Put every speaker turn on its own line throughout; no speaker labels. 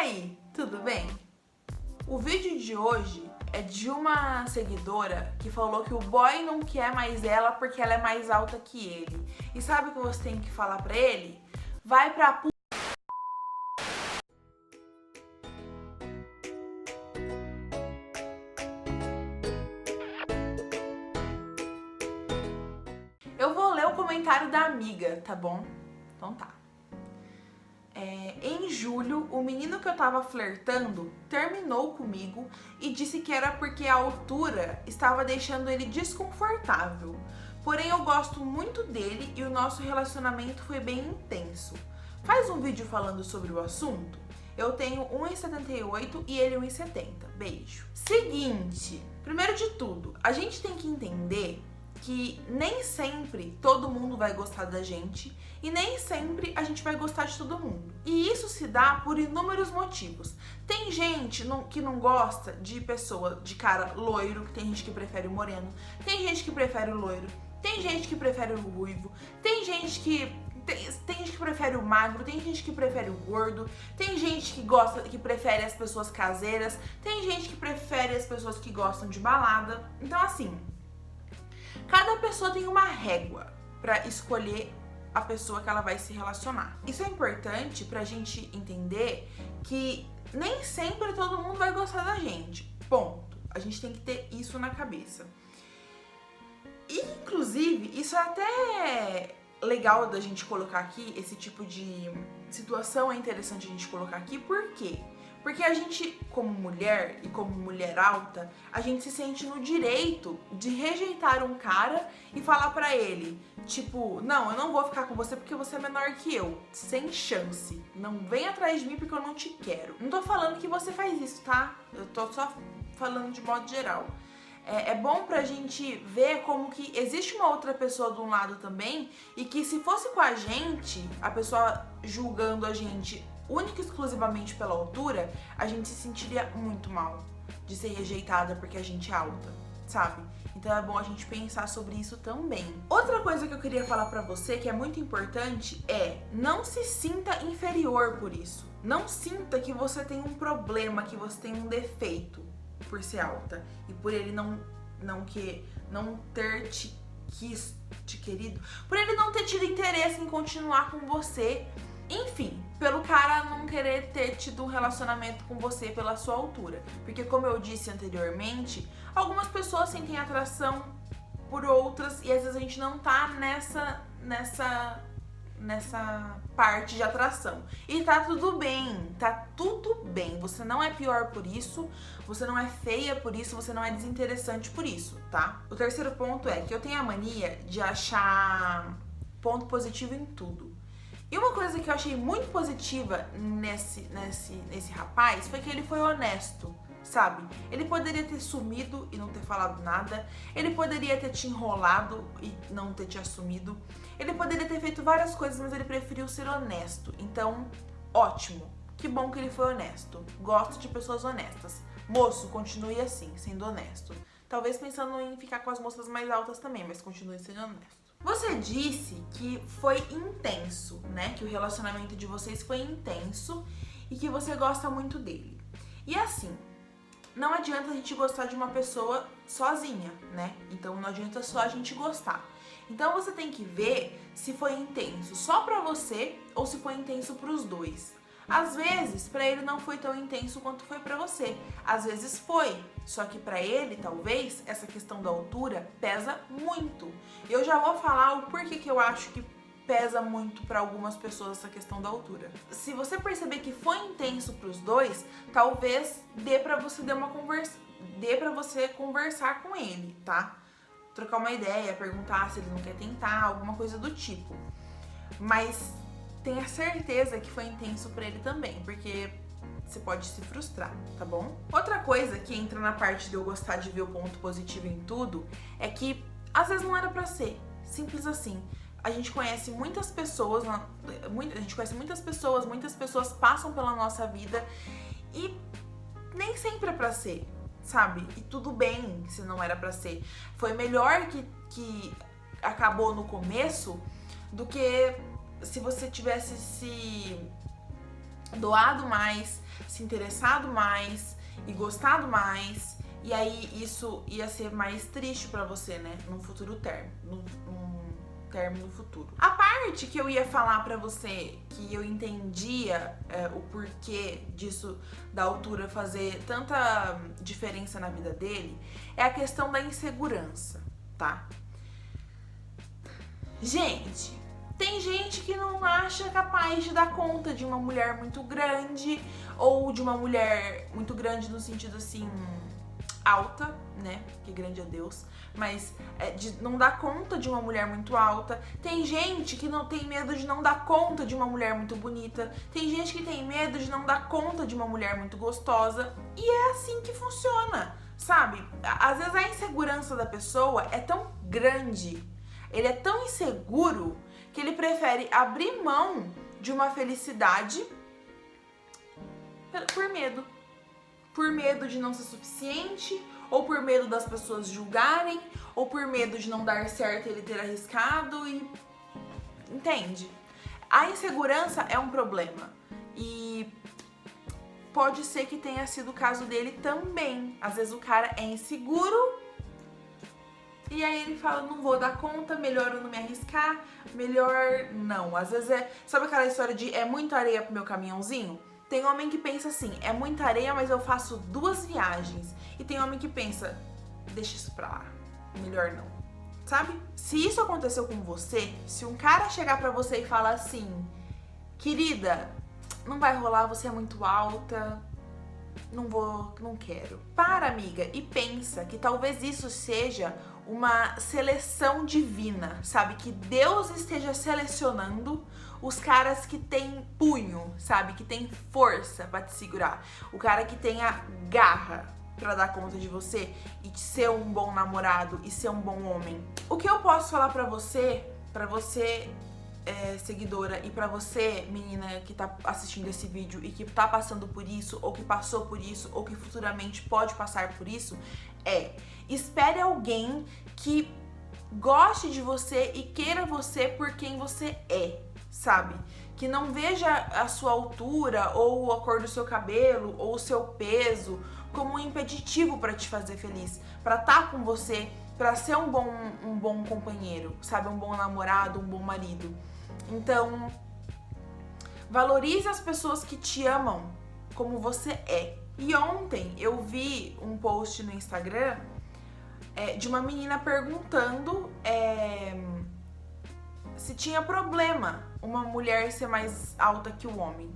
aí, tudo bem? O vídeo de hoje é de uma seguidora que falou que o boy não quer mais ela porque ela é mais alta que ele. E sabe o que você tem que falar pra ele? Vai pra p... Eu vou ler o comentário da amiga, tá bom? Então tá. Em julho, o menino que eu tava flertando terminou comigo e disse que era porque a altura estava deixando ele desconfortável. Porém, eu gosto muito dele e o nosso relacionamento foi bem intenso. Faz um vídeo falando sobre o assunto? Eu tenho 1,78 e ele 1,70. Beijo. Seguinte, primeiro de tudo, a gente tem que entender que nem sempre todo mundo vai gostar da gente e nem sempre a gente vai gostar de todo mundo. E isso se dá por inúmeros motivos. Tem gente que não gosta de pessoa de cara loiro, tem gente que prefere o moreno, tem gente que prefere o loiro, tem gente que prefere o ruivo, tem gente que prefere o magro, tem gente que prefere o gordo, tem gente que prefere as pessoas caseiras, tem gente que prefere as pessoas que gostam de balada. Então assim, cada pessoa tem uma régua pra escolher a pessoa que ela vai se relacionar. Isso é importante pra gente entender que nem sempre todo mundo vai gostar da gente. Ponto. A gente tem que ter isso na cabeça. E, inclusive, isso é até legal da gente colocar aqui, esse tipo de situação é interessante a gente colocar aqui, por quê? Porque a gente, como mulher e como mulher alta, a gente se sente no direito de rejeitar um cara e falar pra ele, tipo, não, eu não vou ficar com você porque você é menor que eu. Sem chance. Não vem atrás de mim porque eu não te quero. Não tô falando que você faz isso, tá? Eu tô só falando de modo geral. É bom pra gente ver como que existe uma outra pessoa de um lado também e que se fosse com a gente, a pessoa julgando a gente única e exclusivamente pela altura, a gente se sentiria muito mal de ser rejeitada porque a gente é alta, sabe? Então é bom a gente pensar sobre isso também. Outra coisa que eu queria falar pra você, que é muito importante, é não se sinta inferior por isso. Não sinta que você tem um problema, que você tem um defeito por ser alta e por ele não ter te querido, por ele não ter tido interesse em continuar com você. Enfim, pelo cara não querer ter tido um relacionamento com você pela sua altura. Porque como eu disse anteriormente, algumas pessoas sentem atração por outras e às vezes a gente não tá nessa parte de atração. E tá tudo bem, tá tudo bem. Você não é pior por isso, você não é feia por isso, você não é desinteressante por isso, tá? O terceiro ponto é que eu tenho a mania de achar ponto positivo em tudo. E uma coisa que eu achei muito positiva nesse rapaz foi que ele foi honesto, sabe? Ele poderia ter sumido e não ter falado nada. Ele poderia ter te enrolado e não ter te assumido. Ele poderia ter feito várias coisas, mas ele preferiu ser honesto. Então, ótimo. Que bom que ele foi honesto. Gosto de pessoas honestas. Moço, continue assim, sendo honesto. Talvez pensando em ficar com as moças mais altas também, mas continue sendo honesto. Você disse que foi intenso, né? Que o relacionamento de vocês foi intenso e que você gosta muito dele. E assim, não adianta a gente gostar de uma pessoa sozinha, né? Então não adianta só a gente gostar. Então você tem que ver se foi intenso só pra você ou se foi intenso pros dois. Às vezes, pra ele não foi tão intenso quanto foi pra você. Às vezes foi, só que pra ele, talvez, essa questão da altura pesa muito. Eu já vou falar o porquê que eu acho que pesa muito pra algumas pessoas essa questão da altura. Se você perceber que foi intenso pros dois, talvez dê pra você conversar com ele, tá? Trocar uma ideia, perguntar se ele não quer tentar, alguma coisa do tipo. Mas tenha certeza que foi intenso pra ele também, porque você pode se frustrar, tá bom? Outra coisa que entra na parte de eu gostar de ver o ponto positivo em tudo é que às vezes não era pra ser, simples assim. A gente conhece muitas pessoas, muitas pessoas passam pela nossa vida e nem sempre é pra ser, sabe? E tudo bem se não era pra ser. Foi melhor que acabou no começo do que se você tivesse doado mais, se interessado mais e gostado mais. E aí isso ia ser mais triste pra você, né? Num futuro término. Término futuro. A parte que eu ia falar pra você, que eu entendia o porquê disso, da altura fazer tanta diferença na vida dele, é a questão da insegurança, tá? Gente, tem gente que não acha capaz de dar conta de uma mulher muito grande, ou de uma mulher muito grande no sentido assim, alta, né? Que grande é Deus. Mas de não dar conta de uma mulher muito alta. Tem gente que não tem medo de não dar conta de uma mulher muito bonita. Tem gente que tem medo de não dar conta de uma mulher muito gostosa. E é assim que funciona, sabe? Às vezes a insegurança da pessoa é tão grande, ele é tão inseguro, que ele prefere abrir mão de uma felicidade por medo. Por medo de não ser suficiente, ou por medo das pessoas julgarem, ou por medo de não dar certo ele ter arriscado e... Entende? A insegurança é um problema. E pode ser que tenha sido o caso dele também. Às vezes o cara é inseguro e aí ele fala, não vou dar conta, melhor eu não me arriscar, melhor não. Às vezes sabe aquela história de é muita areia pro meu caminhãozinho? Tem homem que pensa assim, é muita areia, mas eu faço 2 viagens. E tem homem que pensa, deixa isso pra lá, melhor não. Sabe? Se isso aconteceu com você, se um cara chegar pra você e falar assim, querida, não vai rolar, você é muito alta, não quero. Para, amiga, e pensa que talvez isso seja uma seleção divina, sabe? Que Deus esteja selecionando os caras que tem punho, sabe? Que tem força pra te segurar. O cara que tem a garra pra dar conta de você e de ser um bom namorado e ser um bom homem. O que eu posso falar pra você seguidora, e pra você, menina, que tá assistindo esse vídeo e que tá passando por isso, ou que passou por isso, ou que futuramente pode passar por isso, espere alguém que goste de você e queira você por quem você é, sabe? Que não veja a sua altura, ou a cor do seu cabelo, ou o seu peso como um impeditivo pra te fazer feliz, pra estar com você, pra ser um bom companheiro, sabe? Um bom namorado, um bom marido. Então, valorize as pessoas que te amam como você é. E ontem eu vi um post no Instagram de uma menina perguntando se tinha problema uma mulher ser mais alta que o homem.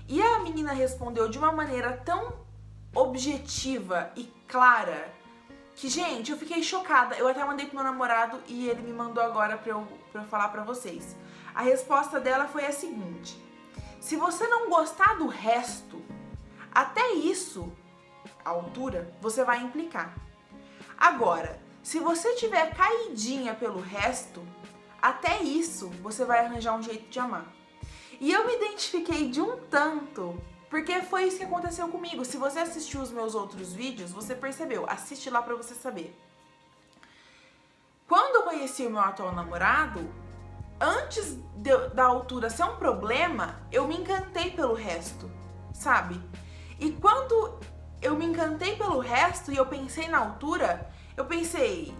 E a menina respondeu de uma maneira tão objetiva e clara que, gente, eu fiquei chocada. Eu até mandei pro meu namorado e ele me mandou agora pra eu falar pra vocês. A resposta dela foi a seguinte: se você não gostar do resto, até isso, a altura, você vai implicar. Agora, se você tiver caidinha pelo resto, até isso você vai arranjar um jeito de amar. E eu me identifiquei de um tanto, porque foi isso que aconteceu comigo. Se você assistiu os meus outros vídeos, você percebeu. Assiste lá pra você saber. Quando eu conheci o meu atual namorado, antes da altura ser um problema, eu me encantei pelo resto, sabe? E quando eu me encantei pelo resto e eu pensei na altura, eu pensei,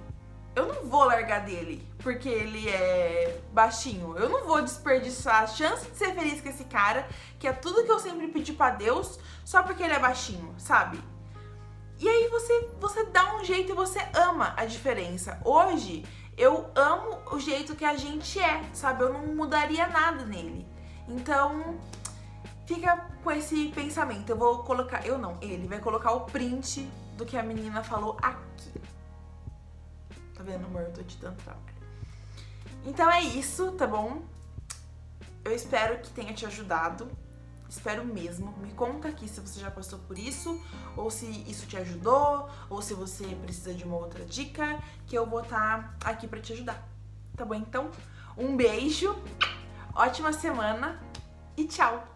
eu não vou largar dele porque ele é baixinho. Eu não vou desperdiçar a chance de ser feliz com esse cara, que é tudo que eu sempre pedi pra Deus, só porque ele é baixinho, sabe? E aí você dá um jeito e você ama a diferença. Hoje, eu amo o jeito que a gente é, sabe? Eu não mudaria nada nele. Então, fica com esse pensamento. Eu vou colocar... Eu não, ele vai colocar o print do que a menina falou aqui. Tá vendo, amor? Eu tô te dando trabalho. Então é isso, tá bom? Eu espero que tenha te ajudado. Espero mesmo. Me conta aqui se você já passou por isso, ou se isso te ajudou, ou se você precisa de uma outra dica, que eu vou estar aqui pra te ajudar. Tá bom? Então, um beijo, ótima semana e tchau!